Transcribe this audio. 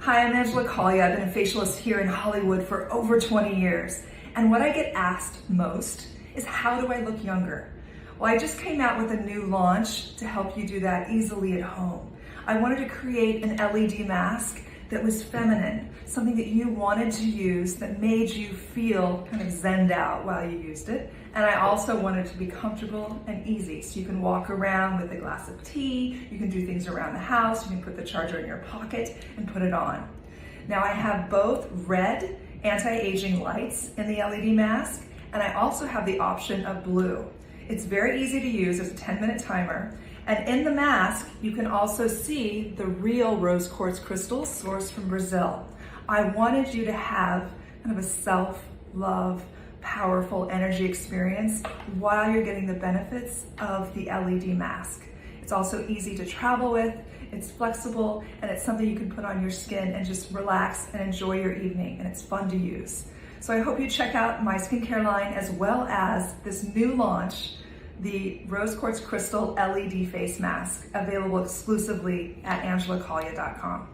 Hi, I'm Angela Caglia. I've been a facialist here in Hollywood for over 20 years. And what I get asked most is, how do I look younger? Well, I just came out with a new launch to help you do that easily at home. I wanted to create an LED mask that was feminine, something that you wanted to use that made you feel kind of zenned out while you used it. And I also wanted it to be comfortable and easy, so you can walk around with a glass of tea, you can do things around the house, you can put the charger in your pocket and put it on. Now I have both red anti-aging lights in the LED mask, and I also have the option of blue. It's very easy to use. There's a 10-minute timer. And in the mask, you can also see the real rose quartz crystals sourced from Brazil. I wanted you to have kind of a self-love, powerful energy experience while you're getting the benefits of the LED mask. It's also easy to travel with, it's flexible, and it's something you can put on your skin and just relax and enjoy your evening, and it's fun to use. So I hope you check out my skincare line as well as this new launch, the Rose Quartz Crystal LED Face Mask, available exclusively at angelacaglia.com.